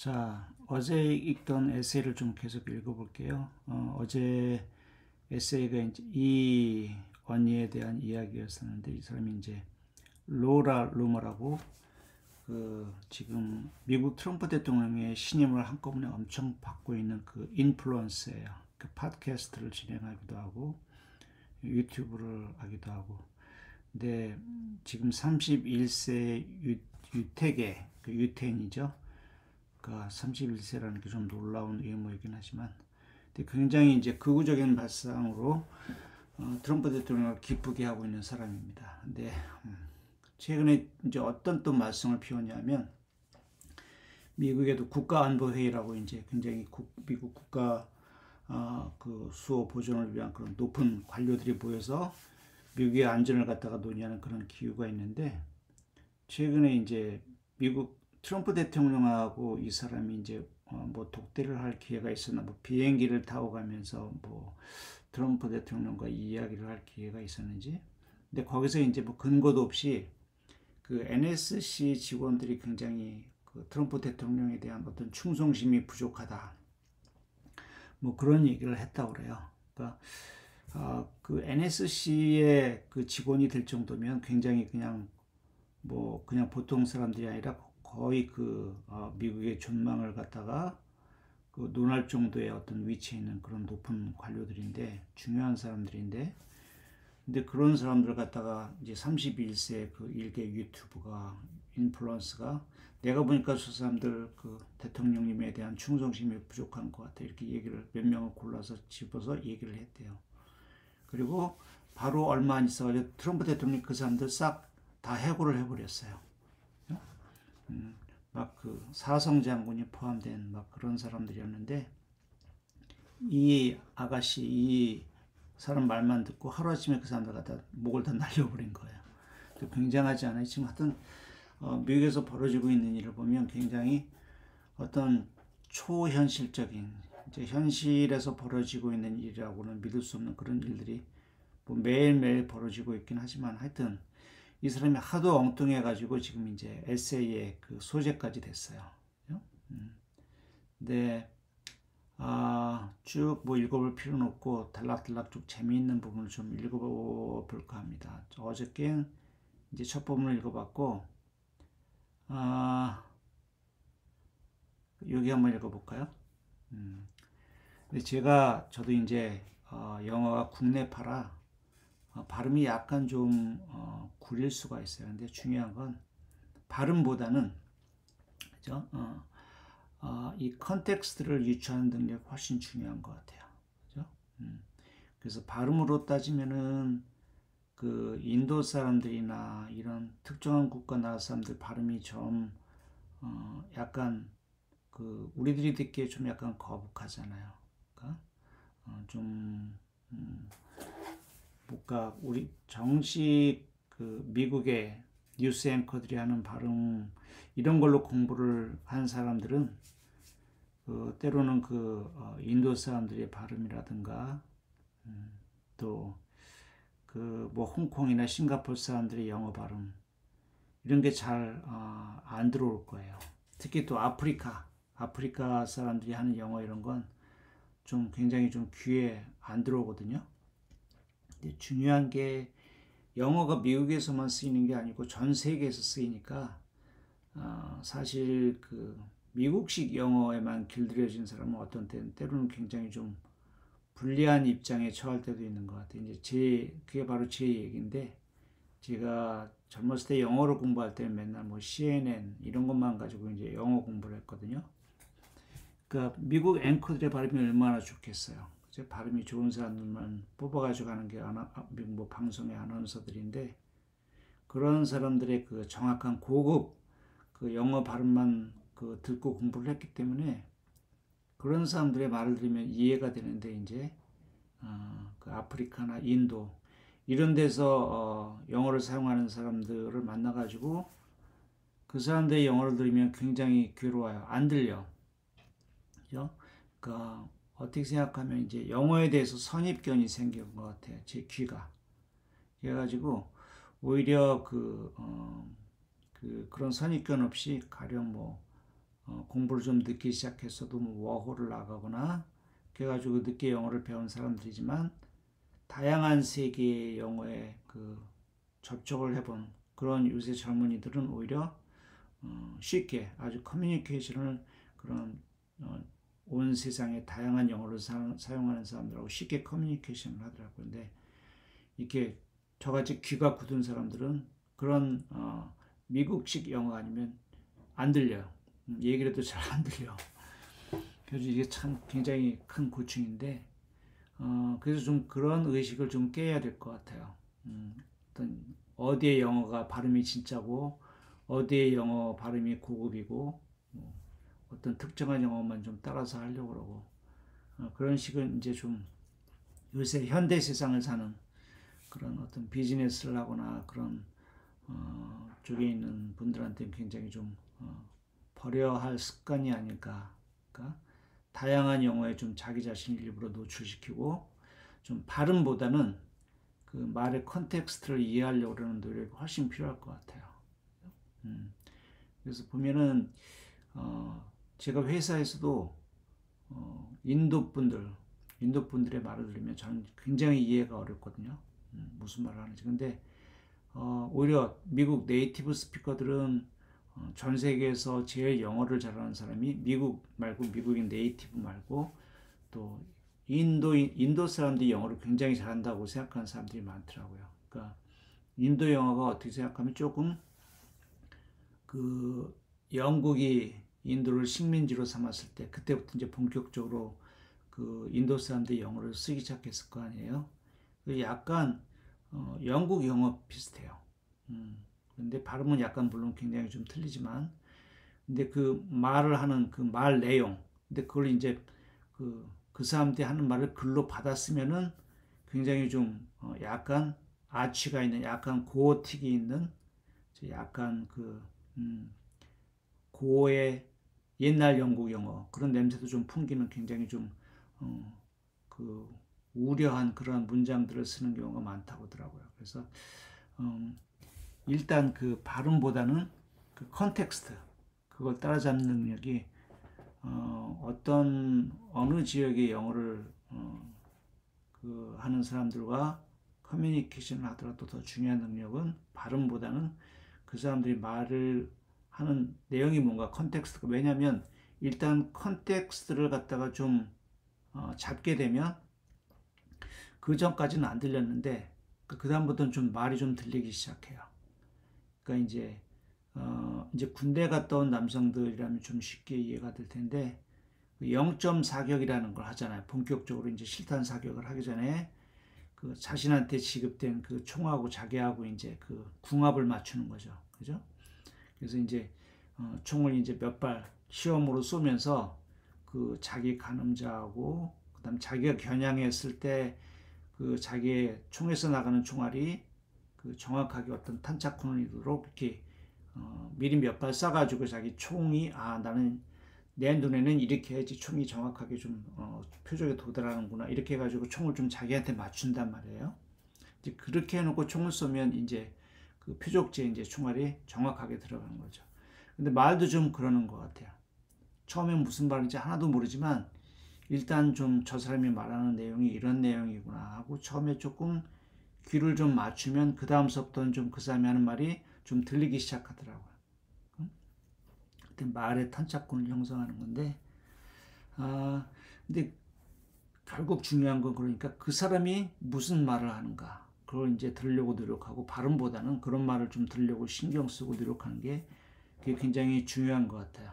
자, 어제 읽던 에세이를 좀 계속 읽어볼게요. 어제 에세이가 이제 이 언니에 대한 이야기였었는데, 이 사람이 이제 로라 루머라고 지금 미국 트럼프 대통령의 신임을 한꺼번에 엄청 받고 있는 그 인플루언서예요. 그 팟캐스트를 진행하기도 하고 유튜브를 하기도 하고. 근데 지금 31세 유태계, 그 유태인이죠. 그러니까 31세라는 게 좀 놀라운 외모이긴 하지만, 근데 굉장히 이제 극우적인 발상으로 트럼프 대통령을 기쁘게 하고 있는 사람입니다. 근데 최근에 이제 어떤 또 말썽을 피웠냐면, 미국에도 국가안보회의라고 이제 굉장히 미국 국가 그 수호 보존을 위한 그런 높은 관료들이 모여서 미국의 안전을 갖다가 논의하는 그런 기구가 있는데, 최근에 이제 미국 트럼프 대통령하고 이 사람이 이제 뭐 독대를 할 기회가 있었나, 뭐 비행기를 타고 가면서 뭐 트럼프 대통령과 이야기를 할 기회가 있었는지. 근데 거기서 이제 뭐 근거도 없이 그 NSC 직원들이 굉장히 그 트럼프 대통령에 대한 어떤 충성심이 부족하다, 뭐 그런 얘기를 했다고 그래요. 그러니까 그 NSC의 그 직원이 될 정도면 굉장히 그냥 뭐 그냥 보통 사람들이 아니라 거의 미국의 존망을 갖다가 그 논할 정도의 어떤 위치에 있는 그런 높은 관료들인데, 중요한 사람들인데, 근데 그런 사람들 갖다가 이제 31세 그 일개 유튜브가, 인플루언서가, 내가 보니까 저 사람들 그 대통령님에 대한 충성심이 부족한 것 같아, 이렇게 얘기를 몇 명을 골라서 집어서 얘기를 했대요. 그리고 바로 얼마 안 있어가지고 트럼프 대통령이 그 사람들 싹 다 해고를 해버렸어요. 막 그 사성 장군이 포함된 막 그런 사람들이었는데, 이 아가씨, 이 사람 말만 듣고 하루아침에 그 사람들 갖다 목을 다 날려버린 거예요. 굉장하지 않아요? 지금 하여튼 미국에서 벌어지고 있는 일을 보면 굉장히 어떤 초현실적인, 이제 현실에서 벌어지고 있는 일이라고는 믿을 수 없는 그런 일들이 뭐 매일매일 벌어지고 있긴 하지만, 하여튼 이 사람이 하도 엉뚱해가지고 지금 이제 에세이의 그 소재까지 됐어요. 근데 쭉 뭐 읽어볼 필요는 없고 달락달락 쭉 재미있는 부분을 좀 읽어볼까 합니다. 어저께 이제 첫 부분을 읽어봤고, 여기 한번 읽어볼까요? 근데 저도 이제 영어가 국내파라 발음이 약간 좀 구릴 수가 있어요. 근데 중요한 건 발음보다는, 그죠? 이 컨텍스트를 유추하는 능력이 훨씬 중요한 것 같아요. 그죠? 그래서 발음으로 따지면은 그 인도 사람들이나 이런 특정한 국가 나라 사람들 발음이 좀 약간 그 우리들이 듣기에 좀 약간 거북하잖아요. 그러니까 좀 뭔가 우리 정식 그 미국의 뉴스 앵커들이 하는 발음, 이런 걸로 공부를 한 사람들은 때로는 인도 사람들의 발음이라든가 또 뭐 홍콩이나 싱가포르 사람들의 영어 발음, 이런 게 잘 안 들어올 거예요. 특히 또 아프리카 사람들이 하는 영어, 이런 건 좀 굉장히 좀 귀에 안 들어오거든요. 근데 중요한 게 영어가 미국에서만 쓰이는 게 아니고 전 세계에서 쓰이니까 사실 그 미국식 영어에만 길들여진 사람은 어떤 때로는 굉장히 좀 불리한 입장에 처할 때도 있는 것 같아요. 이제 그게 바로 제 얘기인데, 제가 젊었을 때 영어를 공부할 때는 맨날 뭐 CNN 이런 것만 가지고 이제 영어 공부를 했거든요. 그러니까 미국 앵커들의 발음이 얼마나 좋겠어요. 발음이 좋은 사람들만 뽑아가지고 하는 게 미국 뭐 방송의 아나운서들인데, 그런 사람들의 그 정확한 고급 그 영어 발음만 듣고 공부를 했기 때문에 그런 사람들의 말을 들으면 이해가 되는데, 이제 그 아프리카나 인도 이런 데서 영어를 사용하는 사람들을 만나가지고 그 사람들의 영어를 들으면 굉장히 괴로워요. 안 들려. 그죠? 그러니까 어떻게 생각하면 이제 영어에 대해서 선입견이 생긴 것 같아요. 제 귀가. 그래가지고 오히려 그런 선입견 없이 가령 뭐 공부를 좀 늦게 시작했어도 뭐 워홀을 나가거나 그래가지고 늦게 영어를 배운 사람들이지만 다양한 세계의 영어에 그 접촉을 해본 그런 요새 젊은이들은 오히려 쉽게 아주 커뮤니케이션을 그런 온 세상의 다양한 영어를 사용하는 사람들하고 쉽게 커뮤니케이션을 하더라고요. 근데 이렇게 저같이 귀가 굳은 사람들은 그런 미국식 영어 아니면 안 들려요. 얘기를 해도 잘 안 들려. 그래서 이게 참 굉장히 큰 고충인데 그래서 좀 그런 의식을 좀 깨야 될 것 같아요. 어떤 어디의 영어가 발음이 진짜고 어디의 영어 발음이 고급이고 어떤 특정한 영어만 좀 따라서 하려고 그러고 그런 식은 이제 좀 요새 현대 세상을 사는 그런 어떤 비즈니스를 하거나 그런 쪽에 있는 분들한테는 굉장히 좀 버려야 할 습관이 아닐까. 그러니까 다양한 영어에 좀 자기 자신을 일부러 노출시키고 좀 발음보다는 그 말의 컨텍스트를 이해하려고 하는 노력이 훨씬 필요할 것 같아요. 그래서 보면은 제가 회사에서도 인도 분들의 말을 들으면 저는 굉장히 이해가 어렵거든요. 무슨 말을 하는지. 근데 오히려 미국 네이티브 스피커들은 전 세계에서 제일 영어를 잘하는 사람이 미국 말고 미국인 네이티브 말고 또 인도 사람들이 영어를 굉장히 잘한다고 생각하는 사람들이 많더라고요. 그러니까 인도 영어가 어떻게 생각하면 조금 그 영국이 인도를 식민지로 삼았을 때 그때부터 이제 본격적으로 그 인도 사람들이 영어를 쓰기 시작했을 거 아니에요. 약간 영국 영어 비슷해요. 근데 발음은 약간 물론 굉장히 좀 틀리지만 근데 그 말을 하는 그 말 내용 근데 그걸 이제 그 사람들이 하는 말을 글로 받았으면은 굉장히 좀 약간 아치가 있는 약간 고어틱이 있는 약간 고의 옛날 영국 영어 그런 냄새도 좀 풍기는 굉장히 좀 그 우려한 그런 문장들을 쓰는 경우가 많다고 하더라고요. 그래서 일단 그 발음보다는 그 컨텍스트 그걸 따라잡는 능력이 어떤 어느 지역의 영어를 그 하는 사람들과 커뮤니케이션을 하더라도 더 중요한 능력은 발음보다는 그 사람들이 말을 하는 내용이 뭔가 컨텍스트가 왜냐하면 일단 컨텍스트를 갖다가 좀 잡게 되면 그 전까지는 안 들렸는데 그 다음부터는 좀 말이 좀 들리기 시작해요. 그러니까 이제 군대 갔다 온 남성들이라면 좀 쉽게 이해가 될 텐데 0점 사격이라는 걸 하잖아요. 본격적으로 이제 실탄 사격을 하기 전에 그 자신한테 지급된 그 총하고 자기하고 이제 그 궁합을 맞추는 거죠. 그죠? 그래서 이제 총을 이제 몇 발 시험으로 쏘면서 그 자기 가늠자하고 그다음 자기가 겨냥했을 때 그 자기의 총에서 나가는 총알이 그 정확하게 어떤 탄착콘을 이루도록 이렇게 미리 몇 발 쏴가지고 자기 총이 나는 내 눈에는 이렇게 해야지 총이 정확하게 좀 표적에 도달하는구나 이렇게 해가지고 총을 좀 자기한테 맞춘단 말이에요. 이제 그렇게 해놓고 총을 쏘면 이제 그 표적지에 이제 총알이 정확하게 들어가는 거죠. 근데 말도 좀 그러는 것 같아요. 처음엔 무슨 말인지 하나도 모르지만 일단 좀 저 사람이 말하는 내용이 이런 내용이구나 하고 처음에 조금 귀를 좀 맞추면 그 다음서부터는 좀 그 사람이 하는 말이 좀 들리기 시작하더라고요. 그때 말의 탄착권을 형성하는 건데 근데 결국 중요한 건 그러니까 그 사람이 무슨 말을 하는가 그걸 이제 들으려고 노력하고 발음보다는 그런 말을 좀 들으려고 신경 쓰고 노력하는 게 그게 굉장히 중요한 것 같아요.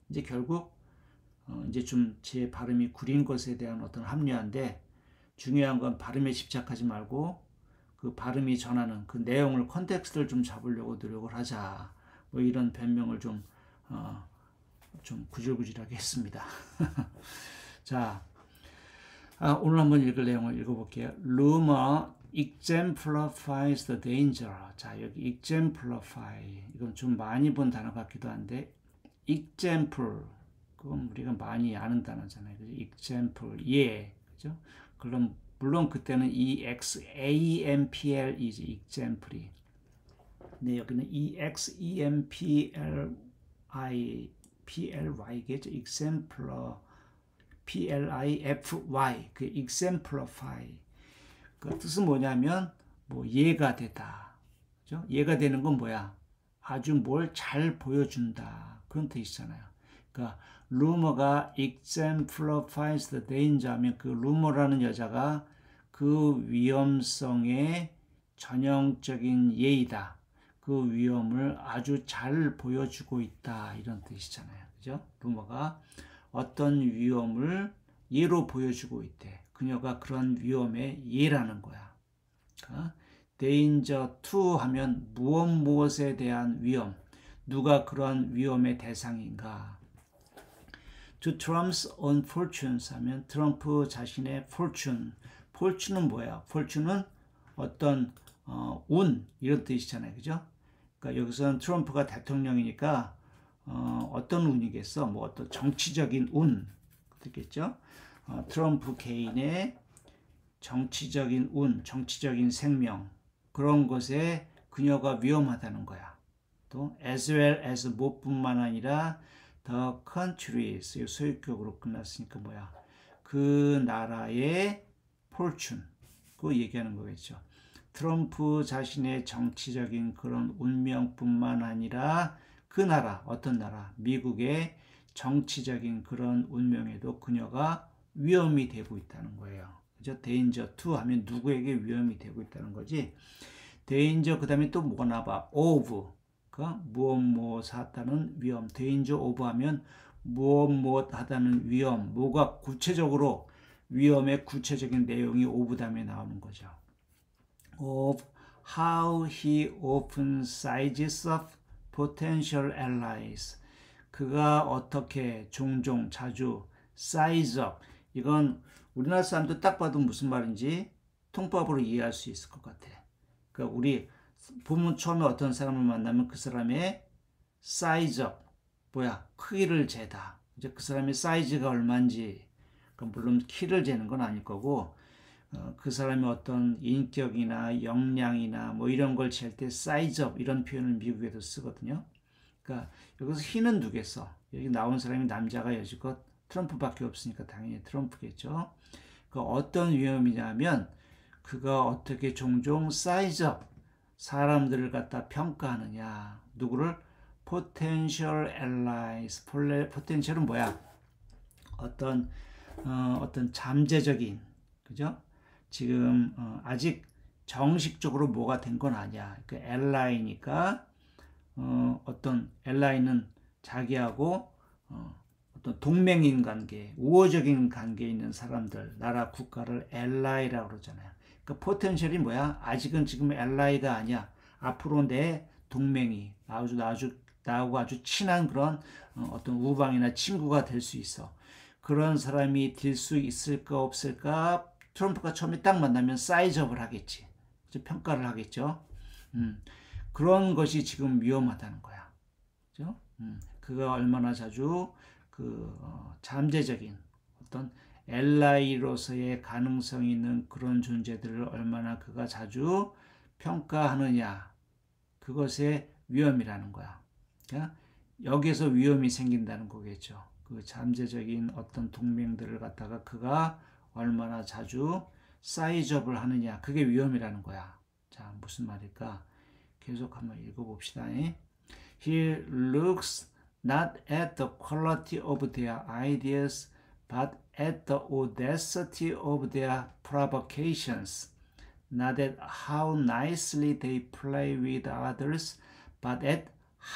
이제 결국 이제 좀 제 발음이 구린 것에 대한 어떤 합리화인데 중요한 건 발음에 집착하지 말고 그 발음이 전하는 그 내용을 컨텍스트를 좀 잡으려고 노력을 하자. 뭐 이런 변명을 좀 구질구질하게 했습니다. 자, 오늘 한번 읽을 내용을 읽어볼게요. Rumor exemplifies the danger. 자, 여기 exemplify 이건 좀 많이 본 단어 같기도 한데 example 그건 우리가 많이 아는 단어잖아요. 그죠? example 예, 그죠? 그럼 물론 그때는 exampl이지 example이. 근데 여기는 examplify PLY겠죠. exemplar, PLIFY, 그 exemplify. 그 뜻은 뭐냐면 뭐 예가 되다. 그죠? 예가 되는 건 뭐야? 아주 뭘 잘 보여준다. 그런 뜻이잖아요. 그러니까 루머가 exemplifies the danger 하면 그 루머라는 여자가 그 위험성의 전형적인 예이다. 그 위험을 아주 잘 보여주고 있다. 이런 뜻이잖아요. 그죠? 루머가 어떤 위험을 예로 보여주고 있대. 그녀가 그런 위험의 예라는 거야. danger to 하면 무엇에 대한 위험. 누가 그런 위험의 대상인가. to Trump's own fortunes 하면 트럼프 자신의 fortune. fortune은 뭐야? fortune은 어떤 운 이런 뜻이잖아요. 그죠? 그러니까 여기서는 트럼프가 대통령이니까 어떤 운이겠어? 뭐 어떤 정치적인 운 그렇겠죠? 트럼프 개인의 정치적인 운, 정치적인 생명 그런 것에 그녀가 위험하다는 거야. 또 as well as 무엇뿐만 아니라 the countries 소유격으로 끝났으니까 뭐야? 그 나라의 fortune 그 얘기하는 거겠죠. 트럼프 자신의 정치적인 그런 운명뿐만 아니라 그 나라, 어떤 나라, 미국의 정치적인 그런 운명에도 그녀가 위험이 되고 있다는 거예요. 그죠? danger to 하면 누구에게 위험이 되고 있다는 거지. danger 그 다음에 또 뭐가 나와? of 무엇 하다는 위험. danger of 하면 무엇 하다는 위험. 뭐가 구체적으로 위험의 구체적인 내용이 of 다음에 나오는 거죠. of how he often sizes up potential allies. 그가 어떻게 종종 자주 size up. 이건 우리나라 사람도 딱 봐도 무슨 말인지 통밥으로 이해할 수 있을 것 같아. 그러니까 우리 보면 처음에 어떤 사람을 만나면 그 사람의 size up, 뭐야 크기를 재다. 이제 그 사람의 사이즈가 얼마인지, 물론 키를 재는 건 아닐 거고 그 사람의 어떤 인격이나 역량이나 뭐 이런 걸 잴 때 size up 이런 표현을 미국에도 쓰거든요. 그러니까 여기서 희는 누겠어. 여기 나온 사람이 남자가 여지껏 트럼프밖에 없으니까 당연히 트럼프겠죠. 그 어떤 위험이냐면 그가 어떻게 종종 size up 사람들을 갖다 평가하느냐. 누구를? potential allies. potential은 뭐야? 어떤 잠재적인, 그죠? 지금 아직 정식적으로 뭐가 된 건 아니야. 그 ally니까 어떤 ally는 자기하고 어떤 동맹인 관계, 우호적인 관계에 있는 사람들, 나라, 국가를 ally라고 그러잖아요. 그 포텐셜이 뭐야? 아직은 지금 ally가 아니야. 앞으로 내 동맹이 나하고 아주 친한 그런 어떤 우방이나 친구가 될 수 있어. 그런 사람이 될 수 있을까 없을까? 트럼프가 처음에 딱 만나면 사이즈업을 하겠지. 평가를 하겠죠. 그런 것이 지금 위험하다는 거야. 그죠? 그가 얼마나 자주 잠재적인 어떤 엘라이로서의 가능성이 있는 그런 존재들을 얼마나 그가 자주 평가하느냐. 그것의 위험이라는 거야. 그러니까 여기에서 위험이 생긴다는 거겠죠. 그 잠재적인 어떤 동맹들을 갖다가 그가 얼마나 자주 사이즈업을 하느냐. 그게 위험이라는 거야. 자, 무슨 말일까? 계속 한번 읽어봅시다. He looks not at the quality of their ideas, but at the audacity of their provocations. Not at how nicely they play with others, but at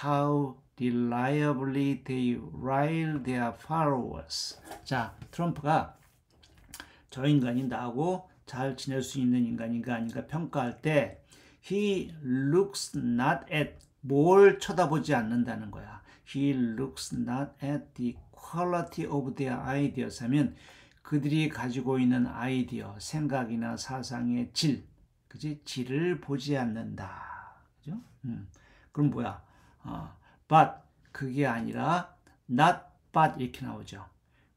how reliably they rile their followers. 자, 트럼프가 저 인간이 나하고 잘 지낼 수 있는 인간인가 아닌가 평가할 때 he looks not at 뭘 쳐다보지 않는다는 거야. He looks not at the quality of their ideas 하면 그들이 가지고 있는 아이디어, 생각이나 사상의 질, 그지? 질을 보지 않는다. 그죠? 그럼 뭐야? but 그게 아니라 not but 이렇게 나오죠.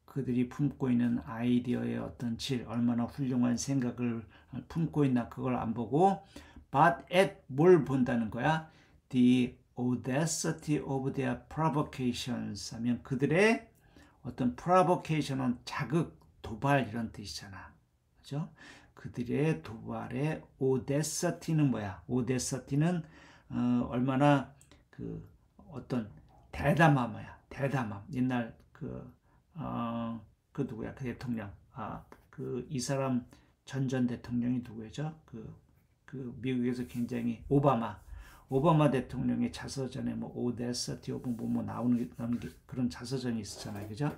그들이 품고 있는 아이디어의 어떤 질, 얼마나 훌륭한 생각을 품고 있나 그걸 안 보고 but at 뭘 본다는 거야? The audacity of their provocations 하면 그들의 어떤 provocation은 자극, 도발 이런 뜻이잖아. 그죠? 그들의 도발의 audacity는 뭐야? audacity는 얼마나 그 어떤 대담함이야. 대담함. 옛날 그 누구야? 그 대통령. 이 사람 전 대통령이 누구죠? 그 미국에서 굉장히 오바마 대통령의 자서전에 뭐 audacity of 뭐 나오는 그런 자서전이 있었잖아요. 그죠?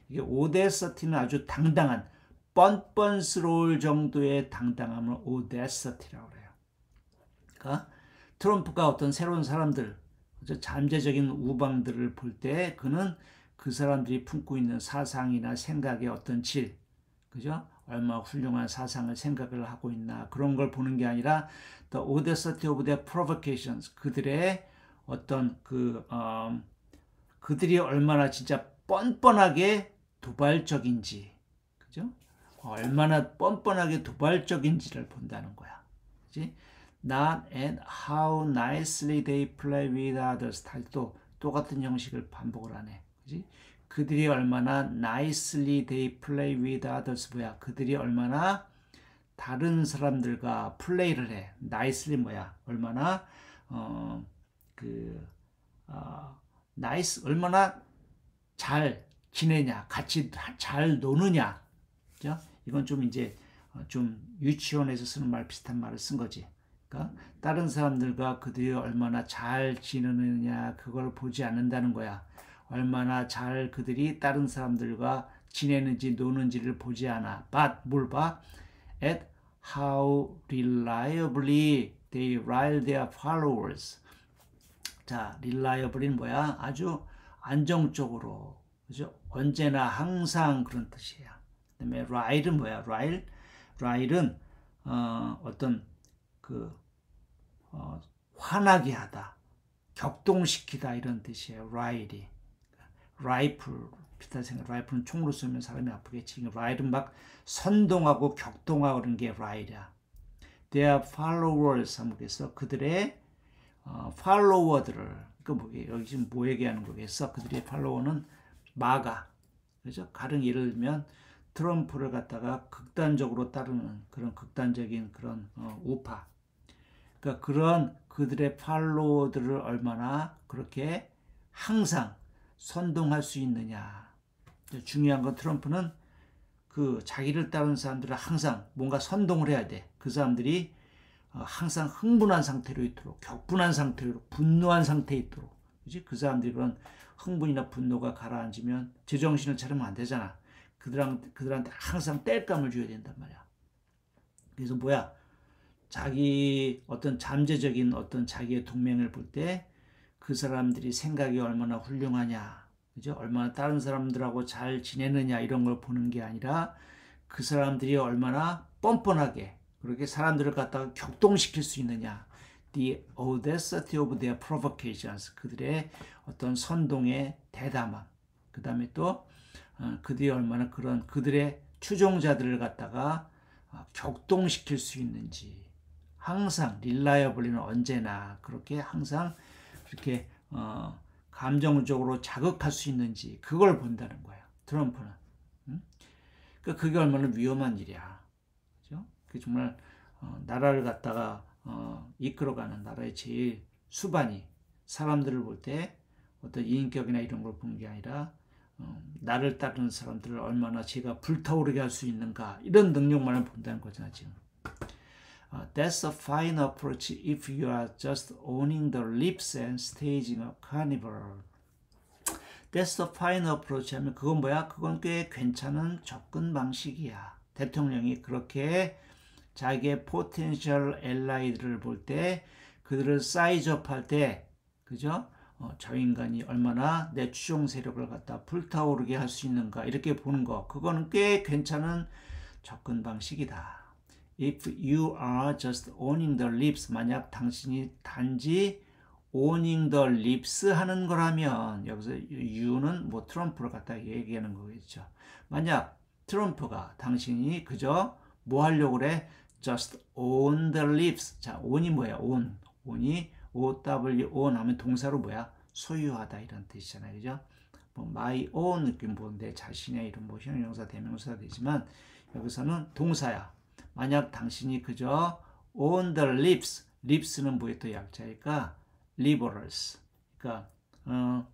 이게 audacity는 아주 당당한 뻔뻔스러울 정도의 당당함을 audacity라고 그래요. 그러니까 트럼프가 어떤 새로운 사람들, 잠재적인 우방들을 볼 때 그는 그 사람들이 품고 있는 사상이나 생각의 어떤 질, 그죠? 얼마나 훌륭한 사상을 생각을 하고 있나 그런 걸 보는 게 아니라 the audacity of their provocations 그들의 어떤 그들이 얼마나 진짜 뻔뻔하게 도발적인지, 그죠? 얼마나 뻔뻔하게 도발적인지를 본다는 거야. 그지? Not at how nicely they play with others. 또 똑같은 형식을 반복을 하네. 그지? 그들이 얼마나 nicely they play with others. 뭐야? 그들이 얼마나 다른 사람들과 플레이를 해. nicely 뭐야? 얼마나 nice 얼마나 잘 지내냐, 같이 잘 노느냐. 그죠? 이건 좀 이제 좀 유치원에서 쓰는 말 비슷한 말을 쓴 거지. 그러니까 다른 사람들과 그들이 얼마나 잘 지내느냐 그걸 보지 않는다는 거야. 얼마나 잘 그들이 다른 사람들과 지내는지 노는지를 보지 않아. But 뭘 봐? At how reliably they rile their followers. 자, reliably는 뭐야? 아주 안정적으로, 그죠? 언제나 항상 그런 뜻이야. 그다음에 rile은 뭐야? rile은 어떤 화나게 하다, 격동시키다 이런 뜻이에요. rile이. 라이플 비슷한 생각. 라이플은 총으로 쏘면 사람이 아프겠지. rile은 막 선동하고 격동하고 그런 게 rile이야. Their followers 하면 뭐겠어? 그들의 팔로워들을 여기 지금 뭐 얘기하는 거겠어? 그들의 팔로워는 마가, 그죠? 가령 예를 들면 트럼프를 갖다가 극단적으로 따르는 그런 극단적인 그런 우파. 그러니까 그런 그들의 팔로워들을 얼마나 그렇게 항상 선동할 수 있느냐. 중요한 건 트럼프는 그 자기를 따르는 사람들을 항상 뭔가 선동을 해야 돼. 그 사람들이 항상 흥분한 상태로 있도록, 격분한 상태로, 분노한 상태에 있도록. 그지? 그 사람들이 그런 흥분이나 분노가 가라앉으면 제정신을 차리면 안 되잖아. 그들한테 항상 땔감을 줘야 된단 말이야. 그래서 뭐야? 자기 어떤 잠재적인 어떤 자기의 동맹을 볼 때 그 사람들이 생각이 얼마나 훌륭하냐, 그죠? 얼마나 다른 사람들하고 잘 지내느냐 이런 걸 보는 게 아니라 그 사람들이 얼마나 뻔뻔하게 그렇게 사람들을 갖다가 격동시킬 수 있느냐. The audacity of their provocations. 그들의 어떤 선동의 대담함. 그 다음에 또 그들이 얼마나 그런 그들의 추종자들을 갖다가 격동시킬 수 있는지. 항상 reliably는 언제나 그렇게 항상 그렇게 감정적으로 자극할 수 있는지 그걸 본다는 거예요. 트럼프는. 그러니까 그게 얼마나 위험한 일이야. 그죠? 그게 정말 나라를 갖다가 이끌어가는 나라의 제일 수반이 사람들을 볼 때 어떤 인격이나 이런 걸 보는 게 아니라 나를 따르는 사람들을 얼마나 제가 불타오르게 할 수 있는가 이런 능력만을 본다는 거잖아 지금. That's a fine approach if you are just owning the lips and staging a carnival. That's a fine approach 하면 그건 뭐야? 그건 꽤 괜찮은 접근 방식이야. 대통령이 그렇게 자기의 potential ally들을 볼 때 그들을 사이즈업 할 때, 그죠? 저 인간이 얼마나 내 추종 세력을 갖다 불타오르게 할 수 있는가 이렇게 보는 거, 그거는 꽤 괜찮은 접근 방식이다. If you are just owning the lips, 만약 당신이 단지 owning the lips 하는 거라면 여기서 you는 뭐 트럼프를 갖다 얘기하는 거겠죠. 만약 트럼프가 당신이 그저 뭐 하려고 그래? Just own the lips. 자, own이 뭐야? own이 own 하면 동사로 뭐야? 소유하다 이런 뜻이잖아요. 그죠? 뭐 my own 느낌 뭐 내 자신의 이런 뭐 형용사 대명사가 되지만 여기서는 동사야. 만약 당신이 그저 on the lips는 뭐의 또 약자니까 liberals. 그러니까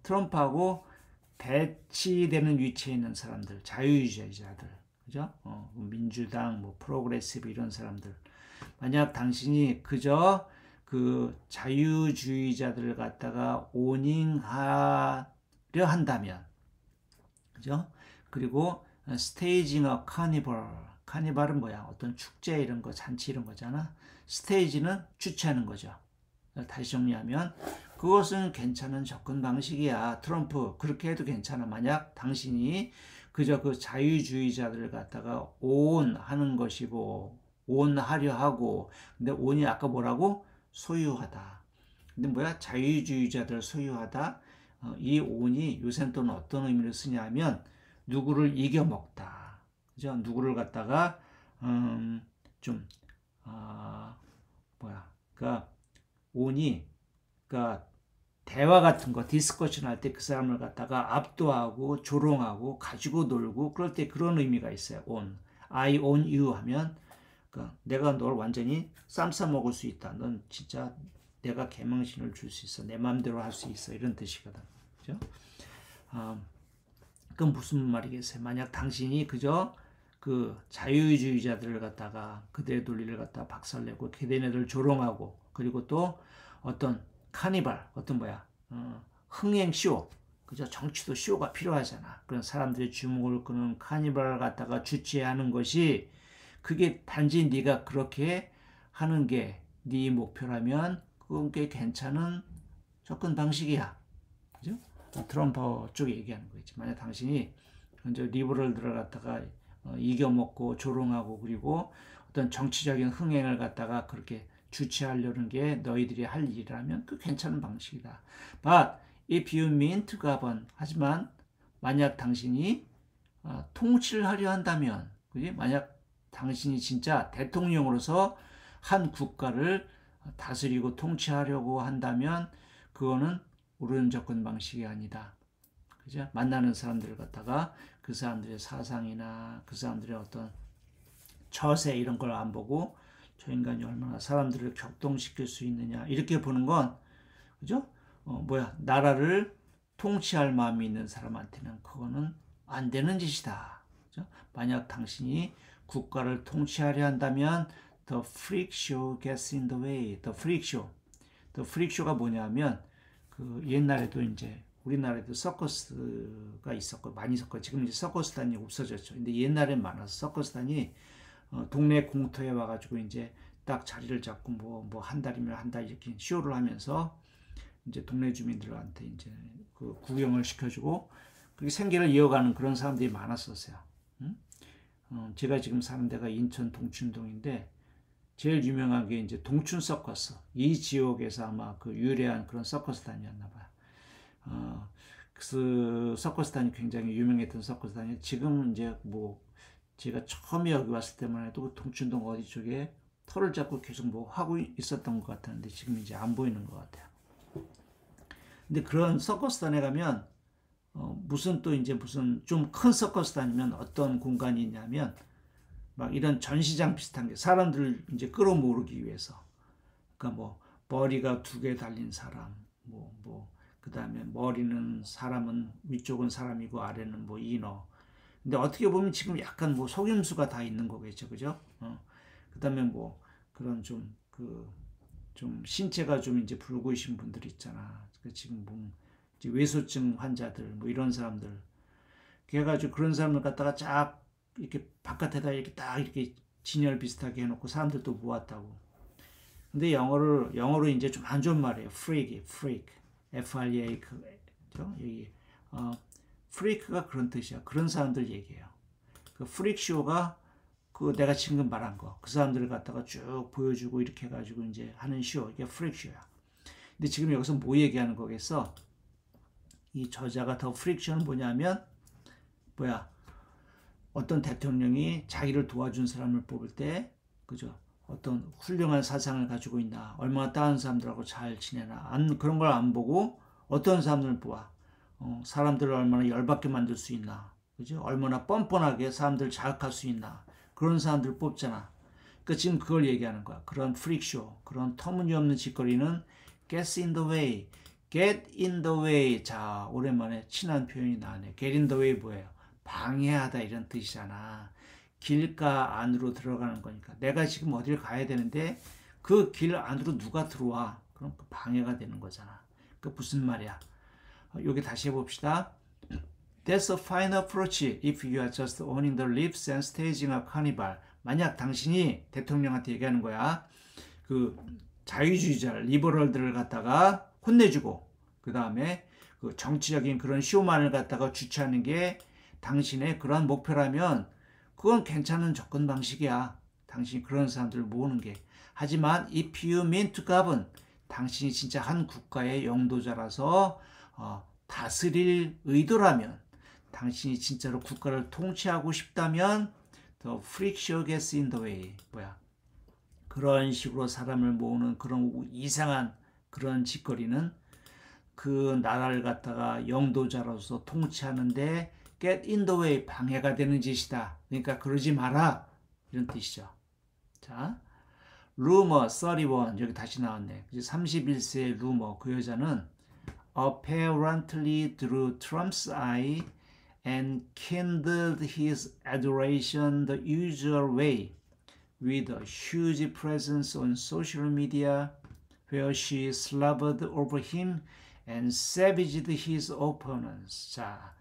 트럼프하고 배치되는 위치에 있는 사람들, 자유주의자들, 그죠? 민주당, 뭐 프로그레시브 이런 사람들. 만약 당신이 그저 그 자유주의자들을 갖다가 오닝하려 한다면, 그죠? 그리고 staging a carnival. 카니발은 뭐야? 어떤 축제 이런 거, 잔치 이런 거잖아. 스테이지는 주최하는 거죠. 다시 정리하면 그것은 괜찮은 접근 방식이야. 트럼프 그렇게 해도 괜찮아. 만약 당신이 그저 그 자유주의자들을 갖다가 온하는 것이고 온하려 하고 근데 온이 아까 뭐라고? 소유하다. 근데 뭐야? 자유주의자들 소유하다. 이 온이 요새는 또 어떤 의미를 쓰냐면 누구를 이겨먹다. 그죠? 누구를 갖다가 좀 그러니까 온이 그러니까 대화 같은 거 디스커션 할 때 그 사람을 갖다가 압도하고 조롱하고 가지고 놀고 그럴 때 그런 의미가 있어요. on. I own you 하면 그러니까 내가 널 완전히 쌈 싸 먹을 수 있다. 넌 진짜 내가 개망신을 줄 수 있어. 내 마음대로 할 수 있어. 이런 뜻이거든. 그죠? 그건 무슨 말이겠어요? 만약 당신이 그저 그 자유주의자들을 갖다가 그들의 논리를 갖다가 박살내고 걔네들 조롱하고 그리고 또 어떤 카니발 어떤 뭐야 흥행쇼 그죠? 정치도 쇼가 필요하잖아. 그런 사람들의 주목을 끄는 카니발을 갖다가 주최하는 것이 그게 단지 네가 그렇게 하는 게 네 목표라면 그건 꽤 괜찮은 접근 방식이야. 그죠? 트럼프 쪽에 얘기하는 거지. 만약 당신이 먼저 리버럴들을 갖다가 이겨먹고 조롱하고 그리고 어떤 정치적인 흥행을 갖다가 그렇게 주최하려는 게 너희들이 할 일이라면 그 괜찮은 방식이다. But if you mean to govern 하지만 만약 당신이 통치를 하려 한다면 그지? 만약 당신이 진짜 대통령으로서 한 국가를 다스리고 통치하려고 한다면 그거는 옳은 접근 방식이 아니다. 그죠? 만나는 사람들을 갖다가 그 사람들의 사상이나 그 사람들의 어떤 처세 이런 걸 안 보고 저 인간이 얼마나 사람들을 격동시킬 수 있느냐 이렇게 보는 건 그죠? 나라를 통치할 마음이 있는 사람한테는 그거는 안 되는 짓이다. 그죠? 만약 당신이 국가를 통치하려 한다면 the freak show gets in the way. The freak show가 뭐냐면 그 옛날에도 이제 우리나라에도 서커스가 있었고 많이 있었고 지금 이제 서커스단이 없어졌죠. 근데 옛날엔 많아서 서커스단이 동네 공터에 와가지고 이제 딱 자리를 잡고 뭐 한 달이면 한 달 이렇게 쇼를 하면서 이제 동네 주민들한테 이제 그 구경을 시켜주고 그게 생계를 이어가는 그런 사람들이 많았었어요. 제가 지금 사는 데가 인천 동춘동인데 제일 유명한 게 이제 동춘 서커스. 이 지역에서 아마 그 유래한 그런 서커스단이었나 봐요. 그 서커스단이 굉장히 유명했던 서커스단이 지금 이제 뭐 제가 처음에 여기 왔을 때만 해도 그 동춘동 어디 쪽에 털을 잡고 계속 뭐 하고 있었던 것 같았는데 지금 이제 안 보이는 것 같아요. 근데 그런 서커스단에 가면 무슨 또 이제 무슨 좀 큰 서커스단이면 어떤 공간이 있냐면 막 이런 전시장 비슷한 게 사람들을 이제 끌어모으기 위해서 그러니까 뭐 머리가 2개 달린 사람 그 다음에 머리는 사람은 위쪽은 사람이고 아래는 뭐 인어. 근데 어떻게 보면 지금 약간 뭐 속임수가 다 있는 거겠죠, 그죠? 그 다음에 뭐 그런 좀 신체가 좀 이제 붉으신 분들 있잖아. 지금 뭐 이제 외소증 환자들 뭐 이런 사람들. 그래가지고 그런 사람을 갖다가 쫙 이렇게 바깥에다 이렇게 딱 이렇게 진열 비슷하게 해놓고 사람들도 모았다고. 근데 영어로 이제 좀 안 좋은 말이에요. freak, F-R-E-A, 그죠? 여기 freak가 그런 뜻이야. 그런 사람들 얘기해요. 그 freak show가 그 내가 지금 말한 거, 그 사람들을 갖다가 쭉 보여주고 이렇게 해가지고 이제 하는 쇼, 이게 freak show야. 근데 지금 여기서 뭐 얘기하는 거겠어? 이 저자가 더 freak show는 뭐냐면 어떤 대통령이 자기를 도와준 사람을 뽑을 때, 그죠? 어떤 훌륭한 사상을 가지고 있나, 얼마나 다른 사람들하고 잘 지내나, 그런 걸 안 보고 어떤 사람들을 보아. 사람들을 얼마나 열받게 만들 수 있나, 그죠? 얼마나 뻔뻔하게 사람들을 자극할 수 있나, 그런 사람들을 뽑잖아. 그러니까 지금 그걸 얘기하는 거야. 그런 프릭쇼, 그런 터무니없는 짓거리는 gets in the way. get in the way. 자, 오랜만에 친한 표현이 나왔네. get in the way 뭐예요? 방해하다 이런 뜻이잖아. 길가 안으로 들어가는 거니까. 내가 지금 어딜 가야 되는데 그 길 안으로 누가 들어와. 그럼 그 방해가 되는 거잖아. 그 무슨 말이야? 여기 다시 해봅시다. That's a fine approach if you are just owning the lips and staging a carnival. 만약 당신이 대통령한테 얘기하는 거야. 그 자유주의자, 리버럴들을 갖다가 혼내주고, 그 다음에 그 정치적인 그런 쇼만을 갖다가 주최하는 게 당신의 그러한 목표라면 그건 괜찮은 접근 방식이야. 당신이 그런 사람들을 모으는 게. 하지만 if you mean to govern, 당신이 진짜 한 국가의 영도자라서 다스릴 의도라면, 당신이 진짜로 국가를 통치하고 싶다면 the freak show gets in the way. 뭐야? 그런 식으로 사람을 모으는 그런 이상한 그런 짓거리는 그 나라를 갖다가 영도자로서 통치하는데 get in the way, 방해가 되는 짓이다. 그러니까 그러지 마라. 이런 뜻이죠. 자, 루머 31 여기 다시 나왔네. 31세의 루머, 그 여자는 apparently drew Trump's eye and kindled his adoration the usual way with a huge presence on social media where she slobbered over him and savaged his opponents. 자,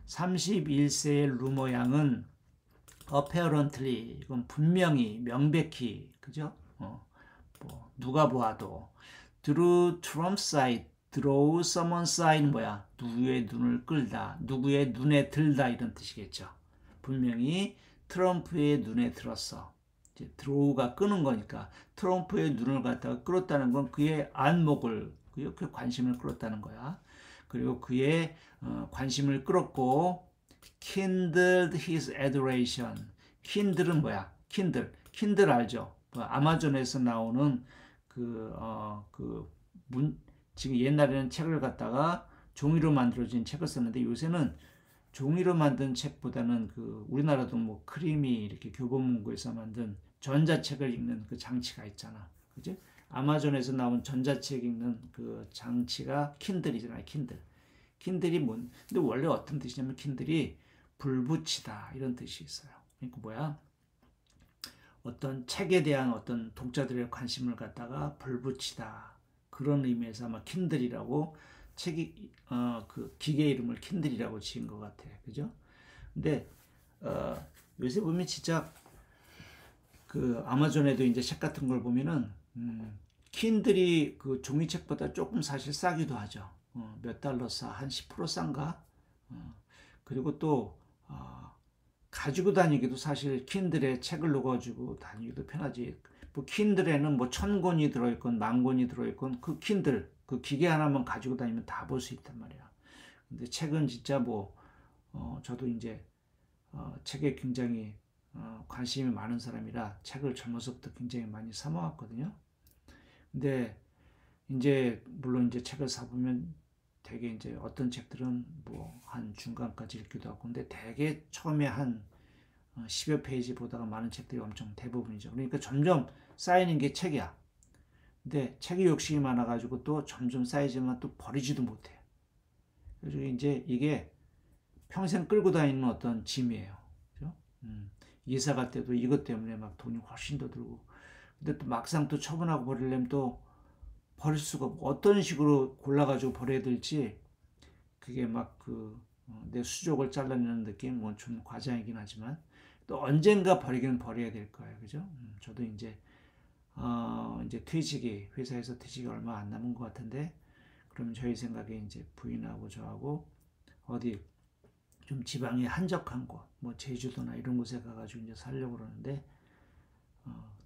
31세의 루머 양은 apparently, 이건 분명히, 명백히, 그죠? 뭐 누가 보아도 through Trump's eye, draw someone's eye는 뭐야? 누구의 눈을 끌다, 누구의 눈에 들다 이런 뜻이겠죠. 분명히 트럼프의 눈에 들었어. 이제 draw가 끄는 거니까 트럼프의 눈을 갖다가 끌었다는 건 그의 안목을, 그의 관심을 끌었다는 거야. 그리고 그의 관심을 끌었고 kindled his adoration. kindle은 뭐야? kindle 알죠? 아마존에서 나오는 지금 옛날에는 책을 갖다가 종이로 만들어진 책을 썼는데 요새는 종이로 만든 책보다는 우리나라도 뭐 크림이 이렇게 교보문고에서 만든 전자책을 읽는 그 장치가 있잖아. 그죠? 아마존에서 나온 전자책 읽는 그 장치가 킨들이잖아요. 킨들이 근데 원래 어떤 뜻이냐면 킨들이 불붙이다 이런 뜻이 있어요. 그러니까 뭐야? 어떤 책에 대한 어떤 독자들의 관심을 갖다가 불붙이다. 그런 의미에서 아마 킨들이라고 책이 그 기계 이름을 킨들이라고 지은 것 같아. 그죠? 근데 요새 보면 진짜 그 아마존에도 이제 책 같은 걸 보면은 킨들이 그 종이책보다 조금 사실 싸기도 하죠. 몇 달러 싸? 한 10% 싼가? 그리고 또 가지고 다니기도 사실 킨들에 책을 넣어가지고 다니기도 편하지. 뭐 킨들에는 뭐 1000권이 들어있건 10,000권이 들어있건 그 킨들, 그 기계 하나만 가지고 다니면 다 볼 수 있단 말이야. 근데 책은 진짜 저도 이제 책에 굉장히 관심이 많은 사람이라 책을 젊어서부터 굉장히 많이 사 모았거든요. 근데 이제 물론 이제 책을 사보면 되게 이제 어떤 책들은 뭐 한 중간까지 읽기도 하고, 근데 되게 처음에 한 10여 페이지 보다가 많은 책들이 엄청 대부분이죠. 그러니까 점점 쌓이는 게 책이야. 근데 책이 욕심이 많아가지고 또 점점 쌓이지만 또 버리지도 못해. 그래서 이제 이게 평생 끌고 다니는 어떤 짐이에요. 그죠? 이사 갈 때도 이것 때문에 막 돈이 훨씬 더 들고, 근데 또 막상 또 처분하고 버리려면 또 버릴 수가 없고, 어떤 식으로 골라가지고 버려야 될지 그게 막 내 수족을 잘라내는 느낌, 뭐 좀 과장이긴 하지만 또 언젠가 버리긴 버려야 될 거예요. 그죠? 저도 이제 회사에서 퇴직이 얼마 안 남은 것 같은데, 그럼 저희 생각에 이제 부인하고 저하고 어디 좀 지방에 한적한 곳, 뭐 제주도나 이런 곳에 가가지고 이제 살려고 그러는데,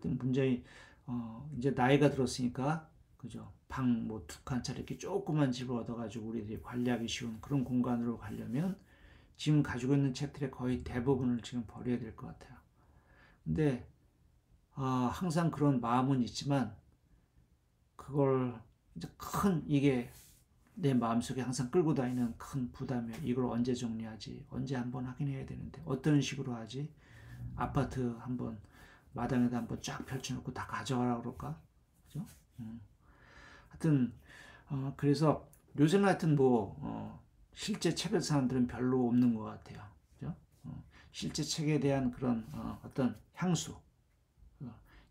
문제는 이제 나이가 들었으니까, 그죠? 방 뭐 2칸짜리 이렇게 조그만 집을 얻어가지고 우리들이 관리하기 쉬운 그런 공간으로 가려면 지금 가지고 있는 책들의 거의 대부분을 지금 버려야 될 것 같아요. 근데 항상 그런 마음은 있지만 그걸 이제 큰 이게 내 마음속에 항상 끌고 다니는 큰 부담이야. 이걸 언제 정리하지? 언제 한번 하긴 해야 되는데 어떤 식으로 하지? 아파트 한번 마당에다 한번 쫙 펼쳐놓고 다 가져가라 그럴까? 그죠? 하여튼 그래서 요새는 하여튼 실제 책을 사람들은 별로 없는 것 같아요. 그죠? 실제 책에 대한 그런 어떤 향수,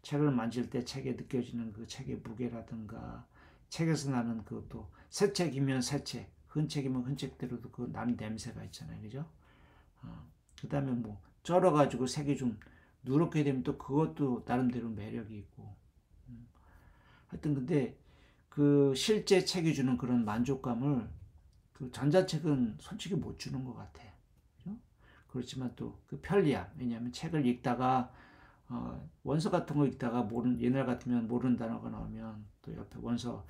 책을 만질 때 책에 느껴지는 그 책의 무게라든가 책에서 나는 그것도 새 책이면 새 책, 흔 책이면 흔 책대로도 그 나는 냄새가 있잖아요, 그죠? 그 다음에 쩔어가지고 색이 좀 누렇게 되면 또 그것도 나름대로 매력이 있고. 하여튼 근데 그 실제 책이 주는 그런 만족감을 그 전자책은 솔직히 못 주는 것 같아. 그죠? 그렇지만 또 그 편리함. 왜냐하면 책을 읽다가 원서 같은 거 읽다가 옛날 같으면 모르는 단어가 나오면 또 옆에 원서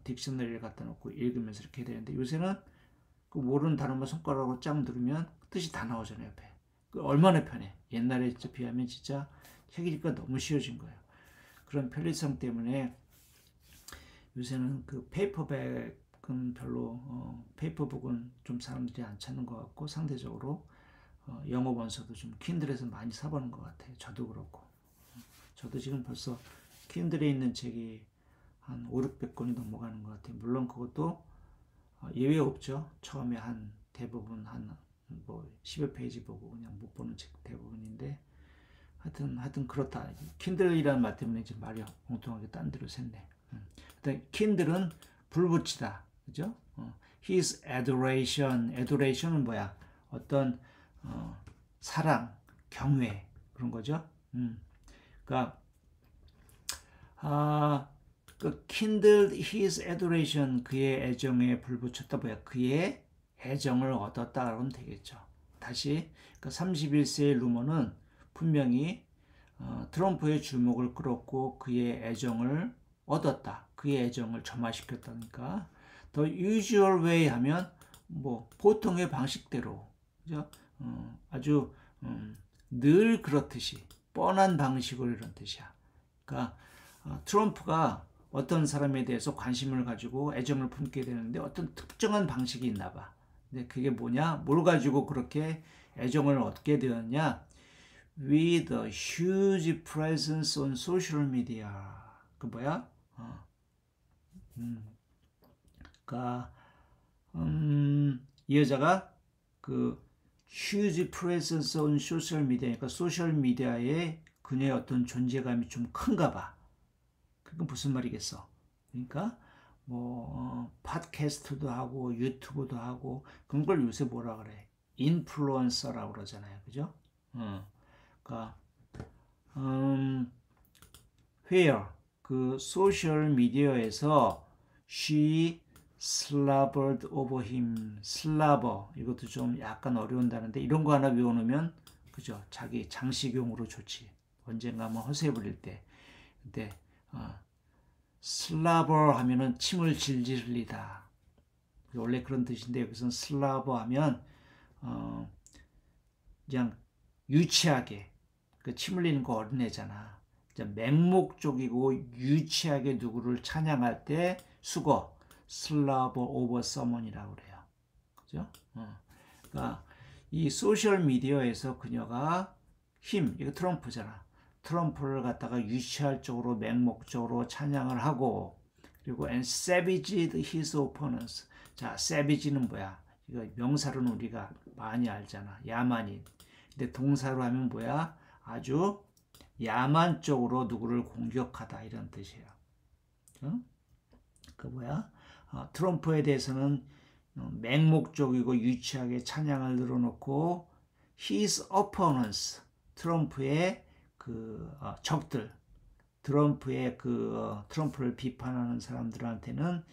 딕셔너리를 갖다 놓고 읽으면서 이렇게 해야 되는데 요새는 그 모르는 단어만 손가락으로 쫙 누르면 뜻이 다 나오잖아요, 옆에. 그 얼마나 편해. 옛날에 비하면 진짜 책 읽기가 너무 쉬워진 거예요. 그런 편리성 때문에 요새는 그 페이퍼백은 별로 페이퍼북은 좀 사람들이 안 찾는 것 같고 상대적으로 영어 원서도 좀 킨들에서 많이 사보는 것 같아요. 저도 그렇고. 저도 지금 벌써 킨들에 있는 책이 한 5, 600권이 넘어가는 것 같아요. 물론 그것도 예외 없죠. 처음에 대부분 10여 페이지 보고 그냥 못 보는 책 대부분인데 하여튼 그렇다. 킨들이라는 말 때문에 이제 말이 엉뚱하게 딴 데로 샜네. 일단 킨들은 불붙이다. 그죠? His adoration은 뭐야? 어떤 사랑, 경외 그런 거죠. 그러니까 그 kindled his adoration 그의 애정에 불붙였다 뭐야? 그의 애정을 얻었다 그러면 되겠죠. 다시 그 31세의 루머는 분명히 트럼프의 주목을 끌었고 그의 애정을 얻었다. 그의 애정을 점화시켰다니까. The usual way 하면 보통의 방식대로 그죠? 아주 늘 그렇듯이 뻔한 방식으로 이런 뜻이야. 그러니까 트럼프가 어떤 사람에 대해서 관심을 가지고 애정을 품게 되는데 어떤 특정한 방식이 있나 봐. 근데 그게 뭐냐? 뭘 가지고 그렇게 애정을 얻게 되었냐? With a huge presence on social media. 그 뭐야? 그러니까 이 여자가 그 huge presence on social media니까 소셜 미디어에 그녀의 어떤 존재감이 좀 큰가 봐. 그건 무슨 말이겠어? 그러니까 팟캐스트도 하고 유튜브도 하고 그런 걸 요새 뭐라 그래? 인플루언서라고 그러잖아요. 그죠? 그러니까 where 그 소셜 미디어에서 she slobbered over him. slobber 이것도 좀 약간 어려운 단어인데 이런 거 하나 외워놓으면 그죠? 자기 장식용으로 좋지. 언젠가 한번 허세 부릴 때. 근데 slobber 하면은 침을 질질 흘리다. 원래 그런 뜻인데 여기서는 slobber 하면 그냥 유치하게 그 침 흘리는 거 어린애잖아. 맹목적이고 유치하게 누구를 찬양할 때 수거 slobber over someone이라고 그래요. 그죠? 그러니까 이 소셜 미디어에서 그녀가 이거 트럼프잖아. 트럼프를 갖다가 유치할 쪽으로 맹목적으로 찬양을 하고 그리고 and savaged his opponents. 자, savage는 뭐야? 이거 명사로는 우리가 많이 알잖아. 야만인. 근데 동사로 하면 뭐야? 아주 야만적으로 누구를 공격하다 이런 뜻이에요. 그 뭐야? 트럼프에 대해서는 맹목적이고 유치하게 찬양을 늘어놓고 his opponents 트럼프의 그 적들 트럼프의 트럼프를 비판하는 사람들한테는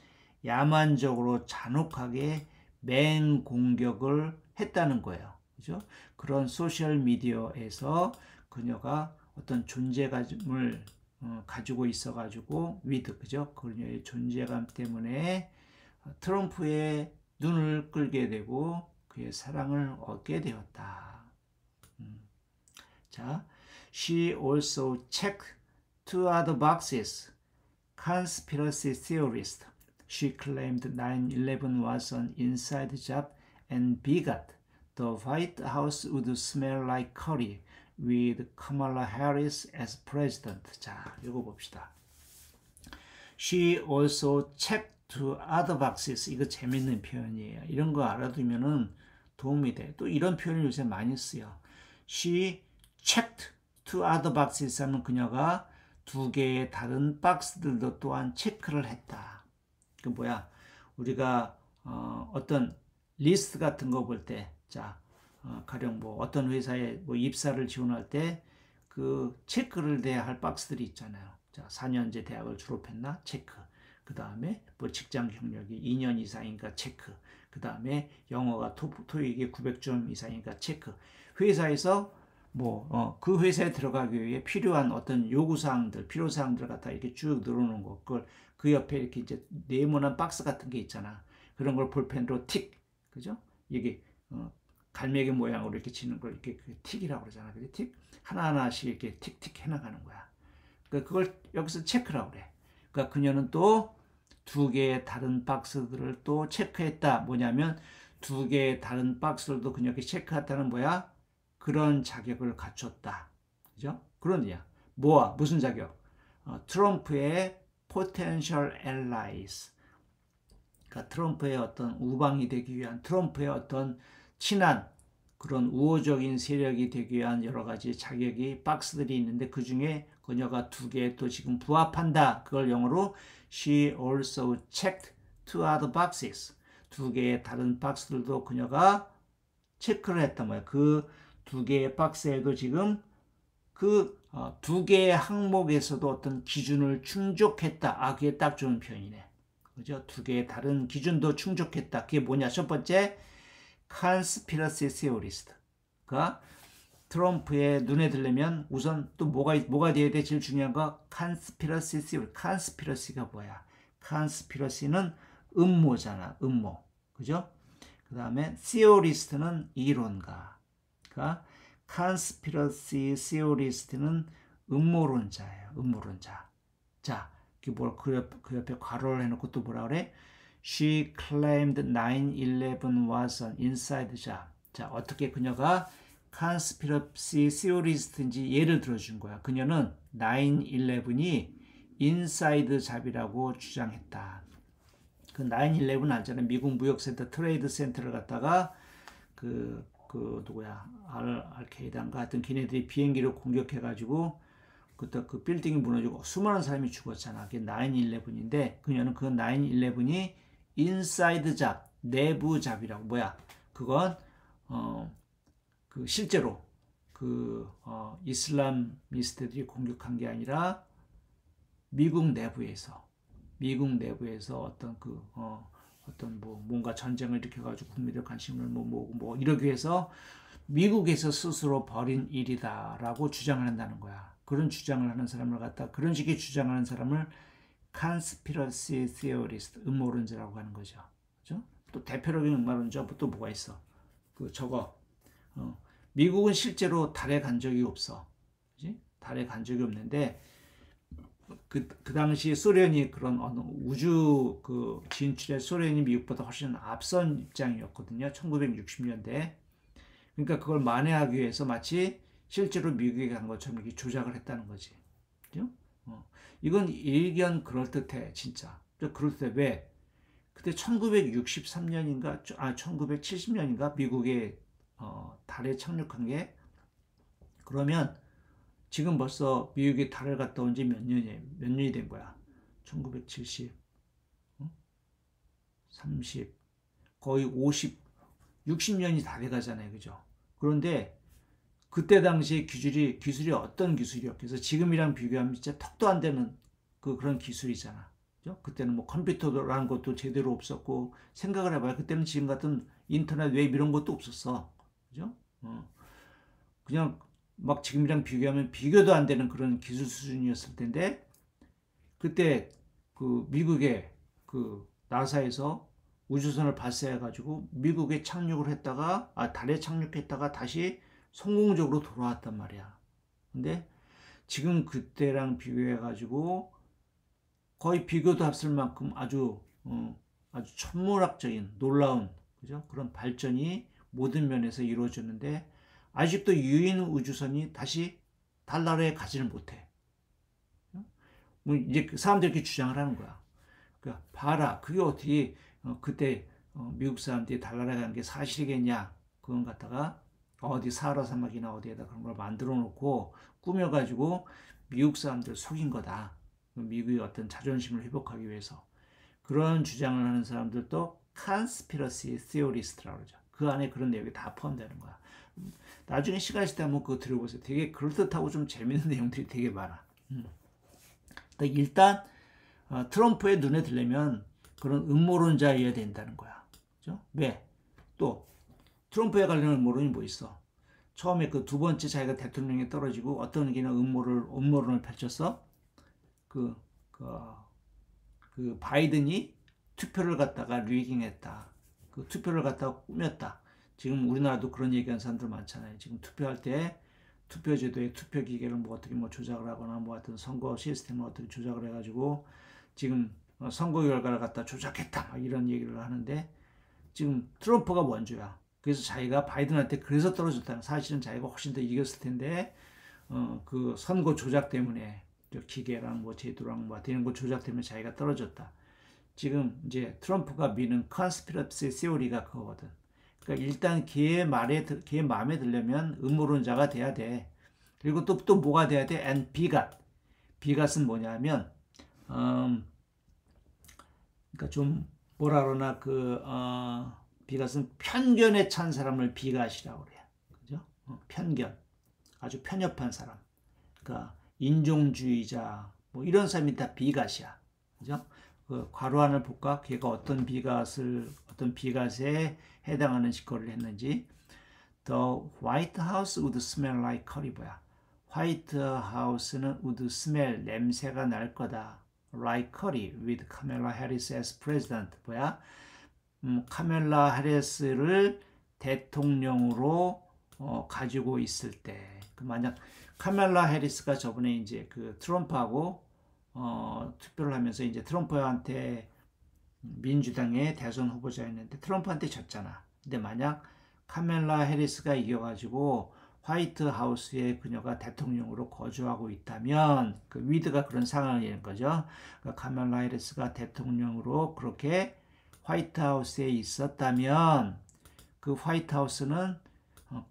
야만적으로 잔혹하게 맹공격을 했다는 거예요. 그죠? 그런 소셜 미디어에서 그녀가 어떤 존재감을 가지고 있어가지고 그죠? 그녀의 존재감 때문에 트럼프의 눈을 끌게 되고 그의 사랑을 얻게 되었다. 자, She also checked two other boxes. Conspiracy theorist. She claimed 9/11 was an inside job and bigot. The White House would smell like curry with Kamala Harris as president. 자, 이거 봅시다. She also checked two other boxes. 이거 재밌는 표현이에요. 이런 거 알아두면은 도움이 돼. 또 이런 표현을 요새 많이 써요. She checked two other boxes 하면 그녀가 두 개의 다른 박스들도 또한 체크를 했다. 그 뭐야? 우리가 어떤 리스트 같은 거 볼 때, 자, 가령 뭐 어떤 회사에 뭐 입사를 지원할 때 그 체크를 해야 할 박스들이 있잖아요. 자, 4년제 대학을 졸업했나? 체크. 그 다음에 뭐 직장 경력이 2년 이상인가? 체크. 그 다음에 영어가 토익이 900점 이상인가? 체크. 회사에서 뭐 그 회사에 들어가기 위해 필요한 어떤 요구사항들, 필요사항들 갖다 이렇게 쭉 늘어놓은 거, 그걸 그 옆에 이렇게 이제 네모난 박스 같은 게 있잖아. 그런 걸 볼펜으로 틱, 그죠? 이게 갈매기 모양으로 이렇게 치는 걸 이렇게 틱이라고 그러잖아. 그래 틱 하나하나씩 이렇게 틱틱 해나가는 거야. 그러니까 그걸 여기서 체크라고 그래. 그러니까 그녀는 또 두 개의 다른 박스들을 또 체크했다. 뭐냐면 두 개의 다른 박스들도 그녀가 체크했다는 뭐야? 그런 자격을 갖췄다. 그죠? 그러느냐? 뭐야? 무슨 자격? 트럼프의 potential allies. 그러니까 트럼프의 어떤 우방이 되기 위한, 트럼프의 어떤 친한 그런 우호적인 세력이 되기 위한 여러 가지 자격이 박스들이 있는데 그 중에 그녀가 두 개에 또 지금 부합한다. 그걸 영어로 she also checked two other boxes. 두 개의 다른 박스들도 그녀가 체크를 했단 말이야. 그 두 개의 박스에도 지금 그 두 개의 항목에서도 어떤 기준을 충족했다. 아, 그게 딱 좋은 표현이네. 그죠? 두 개의 다른 기준도 충족했다. 그게 뭐냐? 첫 번째, conspiracy theorist. 그러니까 트럼프의 눈에 들려면 우선 또 뭐가 돼야 돼? 제일 중요한 거 conspiracy theory. conspiracy가 뭐야? conspiracy는 음모잖아. 음모. 그죠? 그 다음에 theorist는 이론가. 그러니까 conspiracy theorist는 음모론자예요. 음모론자. 자, 그 옆에 괄호를 해놓고 또 뭐라 그래? She claimed 9/11 was an inside job. 자, 어떻게 그녀가 conspiracy theorist인지 예를 들어준 거야. 그녀는 9/11이 inside job이라고 주장했다. 그 9/11 알잖아요. 미국 무역센터 트레이드 센터를 갖다가 그 누구야? 알케이다인가 하여튼 걔네들이 비행기를 공격해가지고 그때 그 빌딩이 무너지고 수많은 사람이 죽었잖아. 그게 9/11인데 그녀는 그 9/11이 인사이드 잡, 내부 잡이라고. 뭐야? 그건 그 실제로 그 이슬람미스트들이 공격한 게 아니라 미국 내부에서 어떤 어떤 뭔가 전쟁을 일으켜가지고 국민들 관심을 뭐 이러기 위해서 미국에서 스스로 벌인 일이다라고 주장을 한다는 거야. 그런 주장을 하는 사람을 갖다 그런 식의 주장하는 사람을 conspiracy theorist, 음모론자라고 하는 거죠. 그죠? 또 대표적인 음모론자 또 뭐가 있어? 미국은 실제로 달에 간 적이 없어. 그지? 달에 간 적이 없는데 그 당시 소련이 그런 우주 진출에 소련이 미국보다 훨씬 앞선 입장이었거든요. 1960년대. 그러니까 그걸 만회하기 위해서 마치 실제로 미국에 간 것처럼 이렇게 조작을 했다는 거지. 그죠? 이건 일견 그럴듯해, 진짜. 그럴듯해. 왜? 그때 1963년인가, 1970년인가 미국에 달에 착륙한 게 그러면 지금 벌써 미국이 달을 갔다 온 지 몇 년이 된 거야? 1970, 30, 거의 50, 60년이 다 돼가잖아요. 그죠? 그런데 그때 당시에 기술이 어떤 기술이었겠어? 그래서 지금이랑 비교하면 진짜 턱도 안 되는 그런 기술이잖아. 그죠? 그때는 뭐 컴퓨터라는 것도 제대로 없었고, 생각을 해봐요. 그때는 지금 같은 인터넷, 웹 이런 것도 없었어. 그죠? 그냥 막 지금이랑 비교하면 비교도 안 되는 그런 기술 수준이었을 텐데, 그때 그 미국의 그 나사에서 우주선을 발사해가지고 미국에 착륙을 했다가, 달에 착륙했다가 다시 성공적으로 돌아왔단 말이야. 근데 지금 그때랑 비교해가지고 거의 비교도 없을 만큼 아주 천문학적인 놀라운 그죠? 그런 발전이 모든 면에서 이루어졌는데 아직도 유인 우주선이 다시 달나라에 가지를 못해. 뭐 이제 그 사람들이 이렇게 주장을 하는 거야. 그러니까 봐라, 그게 어떻게 그때 미국 사람들이 달나라에 간 게 사실이겠냐? 그건 갖다가 어디 사하라 사막이나 어디에다 그런 걸 만들어 놓고 꾸며가지고 미국 사람들 속인 거다. 미국의 어떤 자존심을 회복하기 위해서 그런 주장을 하는 사람들도 conspiracy theorist라고 그러죠. 그 안에 그런 내용이 다 포함되는 거야. 나중에 시간 있을 때 한번 그거 들어보세요. 되게 그럴듯하고 좀 재밌는 내용들이 되게 많아. 일단 트럼프의 눈에 들려면 그런 음모론자여야 된다는 거야. 그죠? 왜? 또 트럼프에 관련한 음모론이 뭐 있어? 처음에 그 두 번째 자기가 대통령에 떨어지고 어떤 게나 음모론을 펼쳤어? 그 바이든이 투표를 갖다가 리깅했다. 그 투표를 갖다가 꾸몄다. 지금 우리나라도 그런 얘기하는 사람들 많잖아요. 지금 투표할 때 투표제도의 투표 기계를 뭐 어떻게 뭐 조작을 하거나 뭐 하여튼 선거 시스템을 어떻게 조작을 해가지고 지금 선거 결과를 갖다 조작했다. 막 이런 얘기를 하는데 지금 트럼프가 원조야. 그래서 자기가 바이든한테 그래서 떨어졌다는 사실은 자기가 훨씬 더 이겼을 텐데 그 선거 조작 때문에 기계랑 뭐 제도랑 뭐 되는 거 조작 때문에 자기가 떨어졌다. 지금 이제 트럼프가 미는 컨스피러시 시오리가 그거거든. 그러니까 일단 걔 마음에 들려면 음모론자가 돼야 돼. 그리고 또 뭐가 돼야 돼? and 비갓. 비갓은 뭐냐면 그러니까 좀 뭐라 그러나 비갓은 편견에 찬 사람을 비갓이라고 그래요. 그죠? 편견. 아주 편협한 사람. 그러니까 인종주의자 뭐 이런 사람이 다 비갓이야. 그죠? 그 괄호안을 볼까? 걔가 어떤 비갓에 해당하는 짓거리를 했는지. The White House would smell like curry 뭐야? 화이트 하우스는 would smell 냄새가 날 거다. like curry with Kamala Harris as president 뭐야? 카멜라 해리스를 대통령으로 가지고 있을 때, 만약 카멜라 해리스가 저번에 이제 그 트럼프하고 투표를 하면서 이제 트럼프한테 민주당의 대선 후보자였는데 트럼프한테 졌잖아. 근데 만약 카멜라 해리스가 이겨가지고 화이트 하우스에 그녀가 대통령으로 거주하고 있다면 그 위드가 그런 상황인 거죠. 그러니까 카멜라 해리스가 대통령으로 그렇게 화이트 하우스에 있었다면 그 화이트 하우스는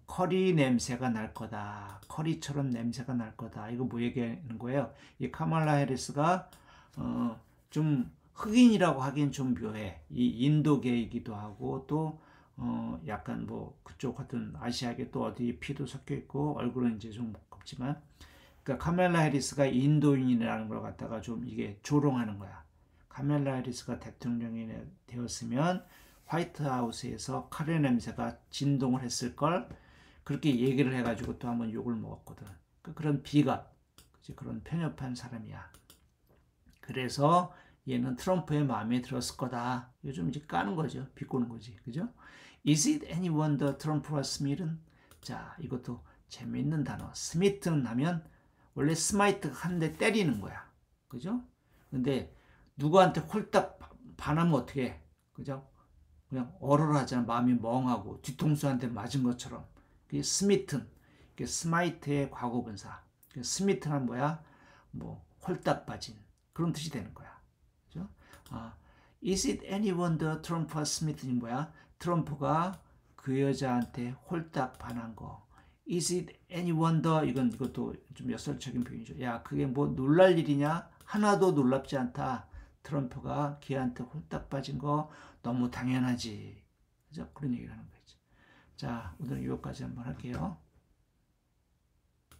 커리 냄새가 날 거다. 커리처럼 냄새가 날 거다. 이거 뭐 얘기하는 거예요? 이 카말라 해리스가 좀 흑인이라고 하긴 좀 묘해. 이 인도계이기도 하고 또 약간 뭐 그쪽 같은 아시아계 또 어디 피도 섞여 있고 얼굴은 이제 좀 곱지만 그러니까 카멜라 해리스가 인도인이라는 걸 갖다가 좀 이게 조롱하는 거야. 카멜라 해리스가 대통령이 되었으면 화이트하우스에서 카레 냄새가 진동을 했을 걸 그렇게 얘기를 해가지고 또 한번 욕을 먹었거든. 그런 비갓, 그런 편협한 사람이야. 그래서 얘는 트럼프의 마음에 들었을 거다. 요즘 이제 까는 거죠. 비꼬는 거지. 그죠? Is it any wonder Trump was smitten? 자, 이것도 재미있는 단어. 스미트는 하면 원래 스마이트가 한 대 때리는 거야. 그죠? 근데 누구한테 홀딱 반하면 어떻게 해? 그죠? 그냥 얼얼하잖아. 마음이 멍하고 뒤통수 한 대 맞은 것처럼. 그게 스미튼. 그게 스마이트의 과거분사. 스미트는 뭐야? 뭐 홀딱 빠진 그런 뜻이 되는 거야. 그죠? Is it any wonder Trump was smitten? 뭐야? 트럼프가 그 여자한테 홀딱 반한 거. Is it any wonder? 이것도 좀 역설적인 표현이죠. 야, 그게 뭐 놀랄 일이냐? 하나도 놀랍지 않다. 트럼프가 걔한테 홀딱 빠진 거 너무 당연하지. 그죠? 그런 얘기를 하는 거죠. 자, 오늘은 여기까지 한번 할게요.